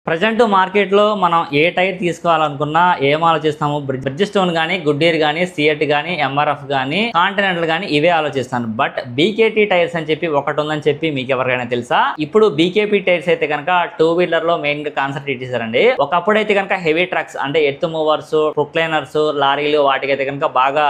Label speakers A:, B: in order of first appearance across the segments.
A: Present మార్కెట్లో మనం ఏ tyre తీసుకోవాలనుకున్నా ఏం ఆలోచిస్తాము? బ్రిడ్జిస్టోన్ కానీ, గుడ్డీర్ కానీ, సిఎట్ కానీ, ఎంఆర్ఎఫ్ కానీ, కాంటినెంటల్ కానీ ఇవే ఆలోచిస్తాను. బట్ బీకేటీ టైర్స్ అని చెప్పి ఒకటి ఉందని చెప్పి మీకు ఎవరికైనా తెలుసా? ఇప్పుడు బీకేపీ టైర్స్ అయితే కనుక టూ వీలర్ లో మెయిన్ గా కాన్సన్ట్రేట్ చేశారండి. ఒకప్పుడు అయితే కనుక హెవీ ట్రక్స్ అంటే ఎర్త్ మూవర్స్, ప్రొక్లైనర్స్, లారీలు వాటికైతే కనుక బాగా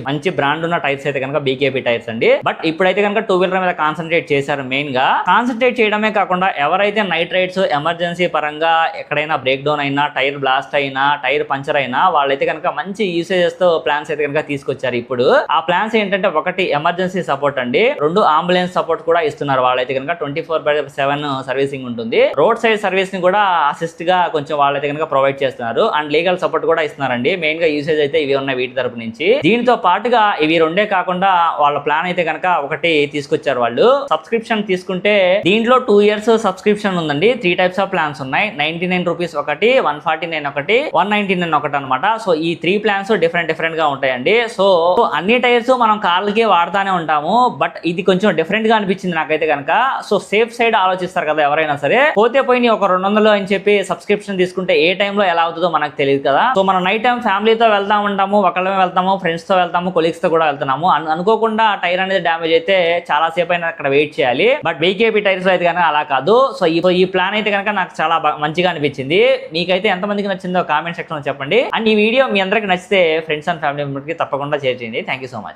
A: మంచి బ్రాండ్ ఉన్న టైర్స్ అయితే కనుక బీకేపీ టైర్స్ అండి. బట్ ఇప్పుడైతే కనుక టూ వీలర్ మీద కాన్సన్ట్రేట్ చేశారు. మెయిన్ గా కాన్సన్ట్రేట్ చేయడమే కాకుండా ఎవరైతే నైట్ రైడ్స్, ఎమర్జెన్సీ పరంగా ఎక్కడైనా బ్రేక్ డౌన్ అయినా, టైర్ బ్లాస్ట్ అయినా, టైర్ పంచర్ అయినా వాళ్ళైతే కనుక మంచి యూసేజెస్ తో ప్లాన్స్ అయితే కనుక తీసుకొచ్చారు. ఇప్పుడు ఆ ప్లాన్స్ ఏంటంటే, ఒకటి ఎమర్జెన్సీ సపోర్ట్ అండి, రెండు అంబులెన్స్ సపోర్ట్ కూడా ఇస్తున్నారు. వాళ్ళైతే కనుక 24/7 సర్వీసింగ్ ఉంటుంది. రోడ్ సైడ్ సర్వీస్ ని కూడా అసిస్ట్ గా కొంచెం వాళ్ళైతే కనుక ప్రొవైడ్ చేస్తున్నారు. అండ్ లీగల్ సపోర్ట్ కూడా ఇస్తున్నారండి. మెయిన్ గా యూసేజ్ అయితే ఇవి ఉన్నాయి వీటి తరపు నుంచి. దీనితో పాటుగా ఇవి రెండే కాకుండా వాళ్ళ ప్లాన్ అయితే కనుక ఒకటి తీసుకొచ్చారు. వాళ్ళు సబ్స్క్రిప్షన్ తీసుకుంటే దీంట్లో 2 years సబ్స్క్రిప్షన్ ఉందండి. 3 types ఆఫ్ ప్లాన్స్ ఉన్నాయి. 99 రూపీస్ ఒకటి, 149 ఒకటి, 199 ఒకటి అనమాట. సో ఈ 3 ప్లాన్స్ డిఫరెంట్ గా ఉంటాయండి. సో అన్ని టైర్స్ మనం కార్లకి వాడుతానే ఉంటాము. బట్ ఇది కొంచెం డిఫరెంట్ గా అనిపించింది నాకైతే కనుక. సో సేఫ్ సైడ్ ఆలోచిస్తారు కదా ఎవరైనా సరే. పోతే పోయి ఒక 200 అని చెప్పి సబ్స్క్రిప్షన్ తీసుకుంటే ఏ టైంలో ఎలా అవుతుందో మనకు తెలియదు కదా. సో మనం నైట్ టైం ఫ్యామిలీతో వెళ్తా ఉంటాము, ఒకళ్ళమే వెళ్తాము, ఫ్రెండ్స్ తో వెళ్తాము, కొలీగ్స్ తో కూడా వెళ్తున్నాము. అనుకోకుండా టైర్ అనేది డ్యామేజ్ అయితే చాలా సేపు అయినా అక్కడ వెయిట్ చేయాలి. బట్ బీకేపీ టైర్స్ అయితే కనుక అలా కాదు. సో ఈ ప్లాన్ అయితే కనుక నాకు చాలా మంచిగా అనిపించింది. మీకైతే ఎంతమందికి నచ్చిందో కామెంట్ సెక్షన్ లో చెప్పండి. అండ్ ఈ వీడియో మీ అందరికి నచ్చితే ఫ్రెండ్స్ అండ్ ఫ్యామిలీ మెంబర్స్ కి తప్పకుండా షేర్ చేయండి. Thank you so much.